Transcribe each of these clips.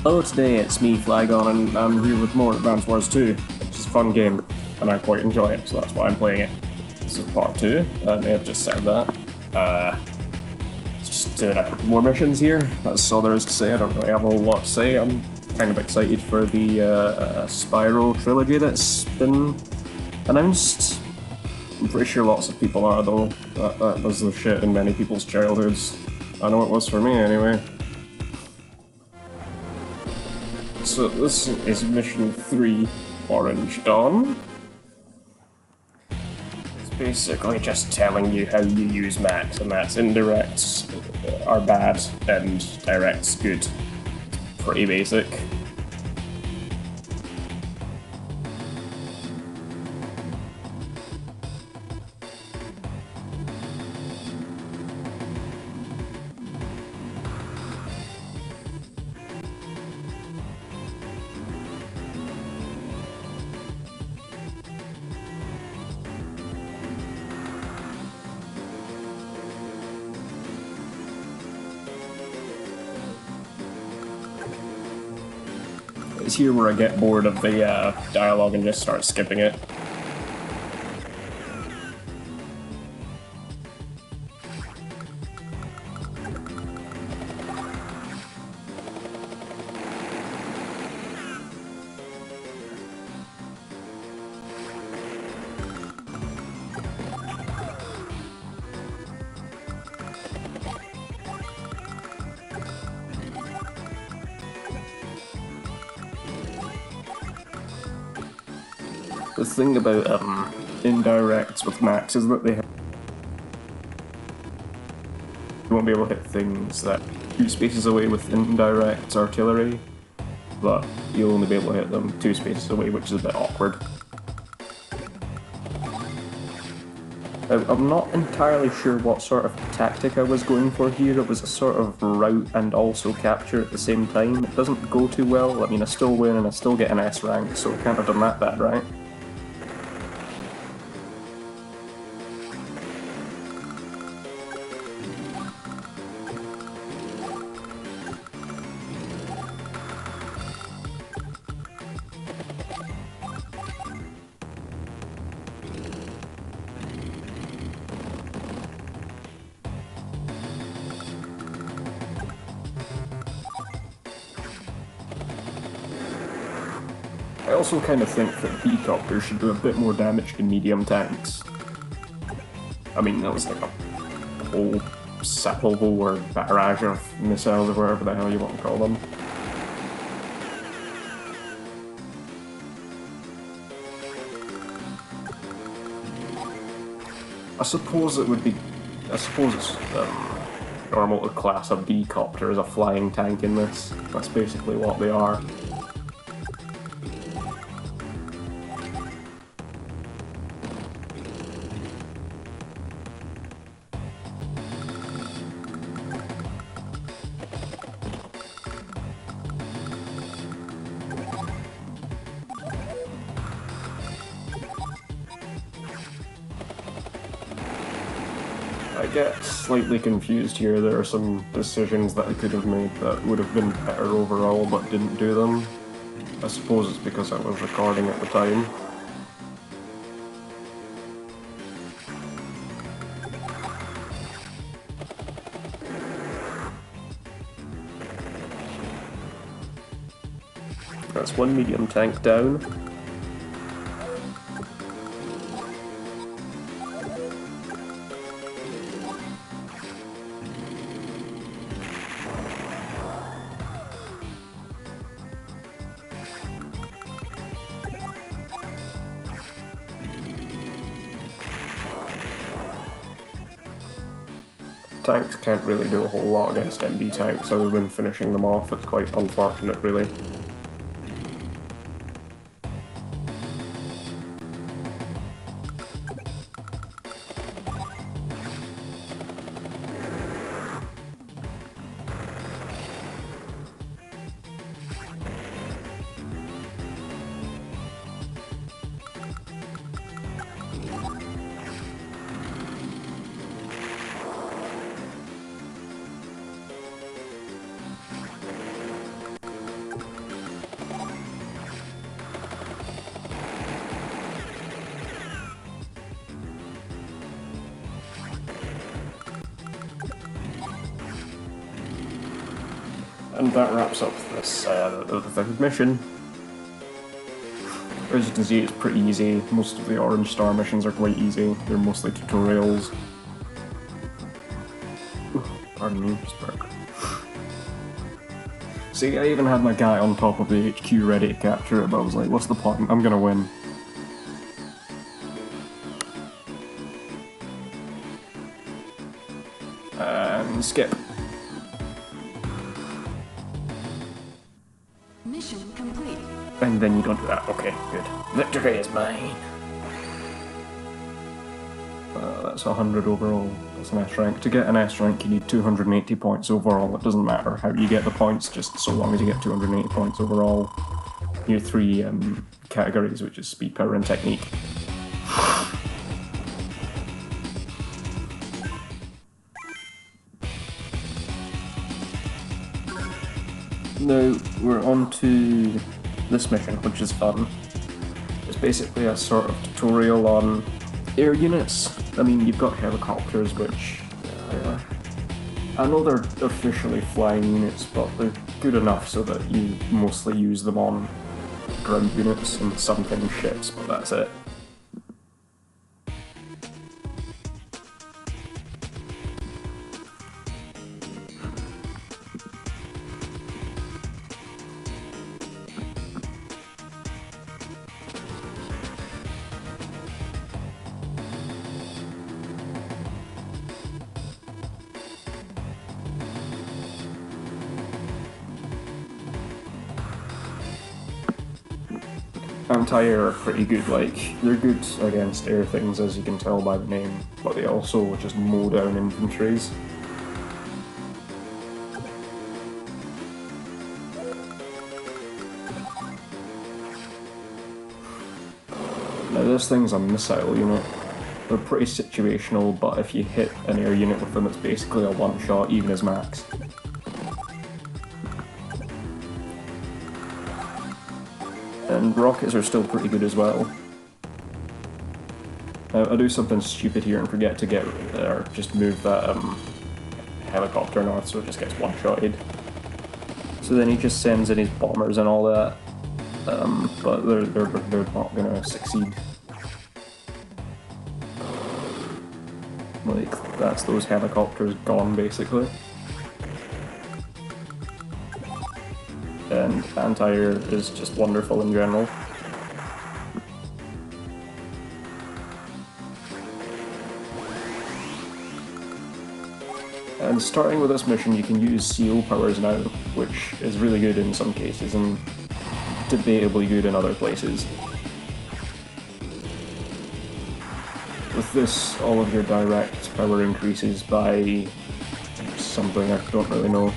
Hello, today it's me, Flygon, and I'm here with more Advance Wars 2, which is a fun game, and I quite enjoy it, so that's why I'm playing it. This is part 2, I may have just said that. Just doing a couple more missions here, that's all there is to say. I don't really have a whole lot to say. I'm kind of excited for the Spyro trilogy that's been announced. I'm pretty sure lots of people are, though. That was the shit in many people's childhoods. I know it was for me, anyway. So this is mission 3, Orange Dawn. It's basically just telling you how you use Max, and that's indirects are bad and directs good. Pretty basic. It's here where I get bored of the dialogue and just start skipping it. The thing about indirects with Max is that you won't be able to hit things that 2 spaces away with indirect artillery, but you'll only be able to hit them 2 spaces away, which is a bit awkward. I'm not entirely sure what sort of tactic I was going for here. It was a sort of route and also capture at the same time. It doesn't go too well. I mean, I still win and I still get an S rank, so I can't have done that bad, right? I also kind of think that helicopters should do a bit more damage to medium tanks. I mean, that was like a whole salvo or barrage of missiles or whatever the hell you want to call them. I suppose it would be... I suppose it's normal to class a B-copter as a flying tank in this. That's basically what they are. I get slightly confused here. There are some decisions that I could have made that would have been better overall, but didn't do them. I suppose it's because I was recording at the time. That's one medium tank down. Tanks can't really do a whole lot against MB tanks other than finishing them off. It's quite unfortunate, really. And that wraps up this the third mission. As you can see, it's pretty easy. Most of the Orange Star missions are quite easy. They're mostly tutorials. Pardon me, Spark. See, I even had my guy on top of the HQ ready to capture it, but I was like, what's the point? I'm gonna win. And skip. Mission complete. And then you don't do that. Okay, good. Victory is mine. That's 100 overall. That's an S rank. To get an S rank, you need 280 points overall. It doesn't matter how you get the points, just so long as you get 280 points overall. Your three categories, which is speed, power, and technique. Now we're on to this mission, which is fun. It's basically a sort of tutorial on air units. I mean, you've got helicopters, which I know they're officially flying units, but they're good enough so that you mostly use them on ground units and sometimes ships, but that's it. Anti-air are pretty good, like, they're good against air things, as you can tell by the name, but they also just mow down infantries. Now this thing's a missile unit. They're pretty situational, but if you hit an air unit with them, it's basically a one-shot, even as max. And rockets are still pretty good as well. I do something stupid here and forget to get, or just move that helicopter north so it just gets one-shotted. So then he just sends in his bombers and all that, but they're not gonna succeed. Like, that's those helicopters gone, basically. And anti-air is just wonderful in general. And starting with this mission, you can use CO powers now, which is really good in some cases and debatably good in other places. With this, all of your direct power increases by something I don't really know.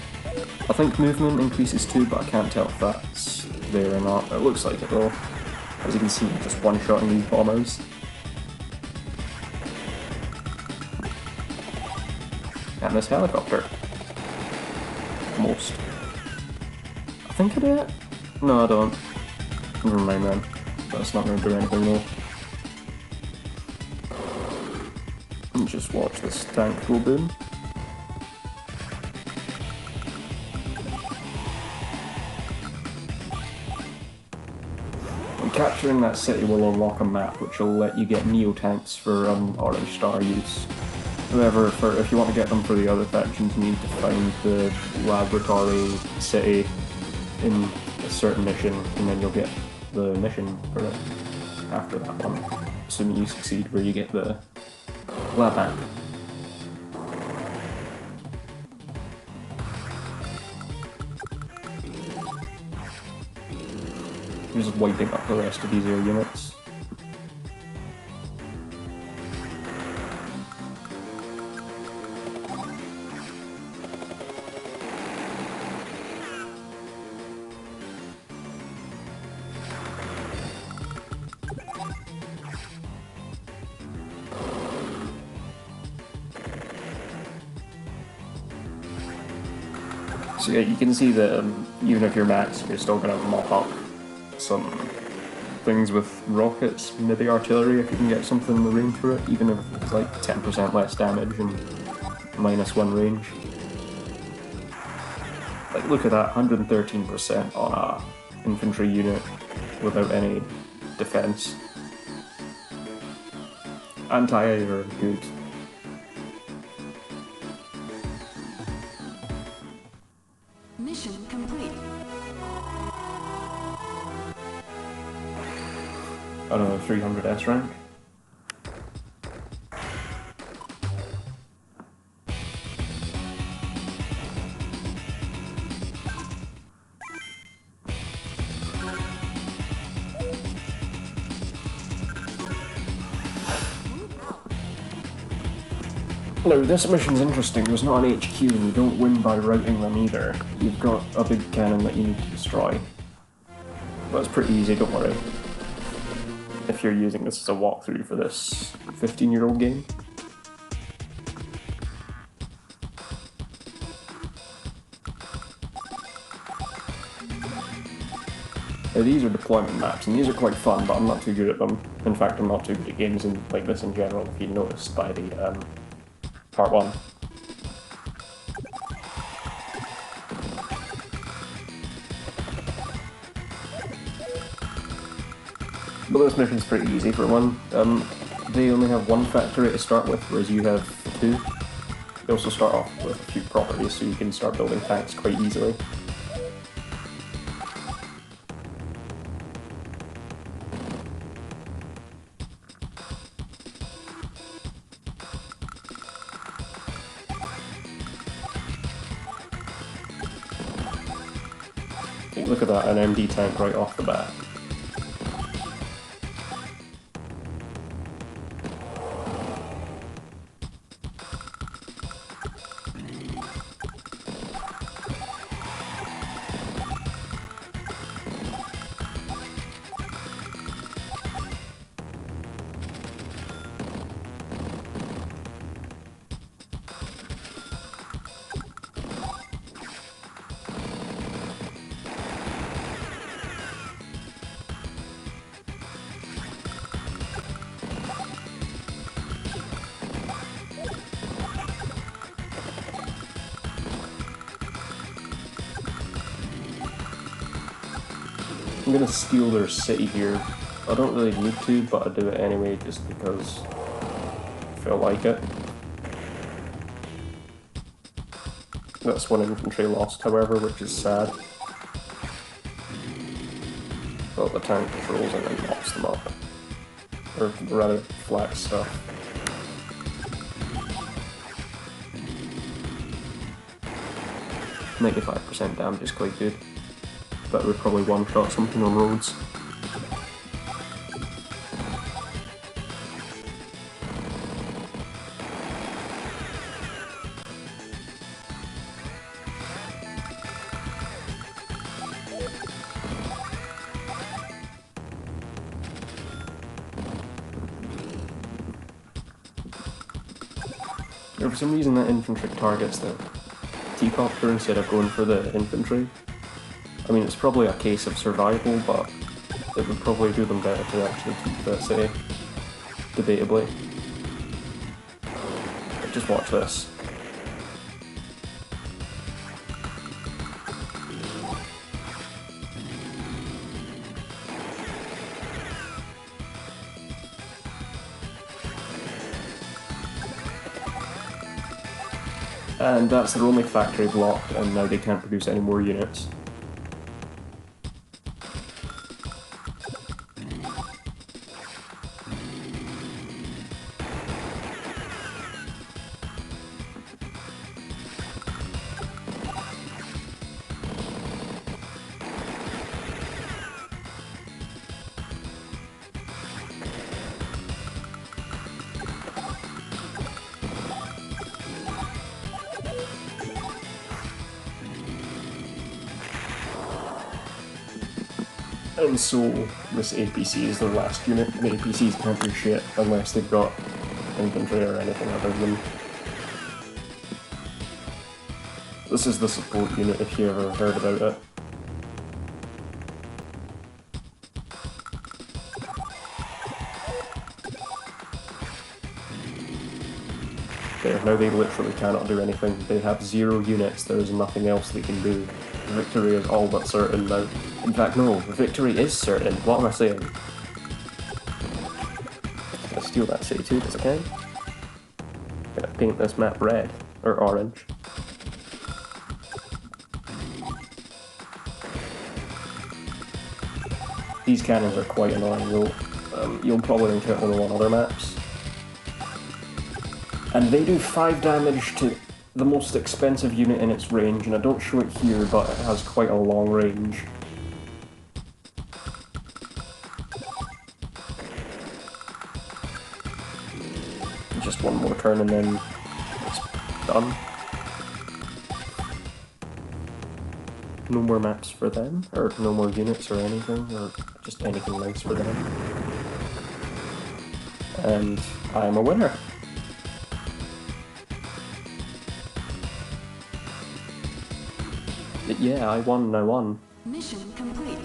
I think movement increases too, but I can't tell if that's there or not. It looks like it though. As you can see, just one-shotting these bombers. And this helicopter. Almost. I think I do it? No, I don't. Never mind then. That's not going to do anything though. And just watch this tank go boom. Capturing that city will unlock a map which will let you get neo-tanks for Orange Star use. However, if you want to get them for the other factions, you need to find the laboratory city in a certain mission, and then you'll get the mission for it after that one. Assuming you succeed, where you get the lab map. You're just wiping up the rest of these air units. So yeah, you can see that even if you're max, you're still going to mop up some things with rockets, maybe artillery if you can get something in the range for it, even if it's like 10% less damage and -1 range. Like, look at that, 113% on a infantry unit without any defense. Anti-air are good. Mission complete. I don't know, 300 S rank. Now, this mission's interesting. There's not an HQ, and you don't win by routing them either. You've got a big cannon that you need to destroy. But it's pretty easy, don't worry. If you're using this as a walkthrough for this 15-year-old game. Now, these are deployment maps, and these are quite fun, but I'm not too good at them. In fact, I'm not too good at games like this in general, if you noticed by the part 1. But this mission's pretty easy for one. They only have one factory to start with, whereas you have 2. They also start off with a few properties, so you can start building tanks quite easily. Look at that, an MD tank right off the bat. I'm gonna steal their city here. I don't really need to, but I do it anyway just because I feel like it. That's one infantry lost, however, which is sad. Well, the tank patrols and then mops them up. Or rather, flak stuff. %95 damage is quite good. But would probably one-shot something on roads. For some reason that infantry targets the T-copter instead of going for the infantry. I mean, it's probably a case of survival, but it would probably do them better to actually keep that city, debatably. But just watch this. And that's their only factory blocked, and now they can't produce any more units. And so, this APC is their last unit. The APCs can't do shit unless they've got infantry or anything other than... This is the support unit if you ever heard about it. There, now they literally cannot do anything. They have 0 units, there is nothing else they can do. Victory is all but certain now. In fact, no, victory is certain. What am I saying? I'll steal that city too, because I can. I'm gonna paint this map red, or orange. These cannons are quite annoying. You'll probably encounter them on other maps. And they do 5 damage to the most expensive unit in its range, and I don't show it here, but it has quite a long range. Just one more turn and then it's done. No more maps for them, or no more units or anything, or just anything nice for them. And I'm a winner. Yeah, I won. Mission complete.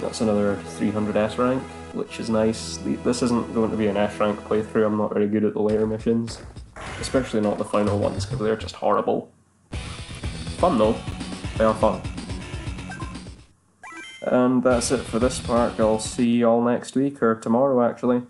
That's another 300 S rank, which is nice. This isn't going to be an S rank playthrough. I'm not very good at the later missions. Especially not the final ones, because they're just horrible. Fun though. They are fun. And that's it for this part. I'll see you all next week, or tomorrow actually.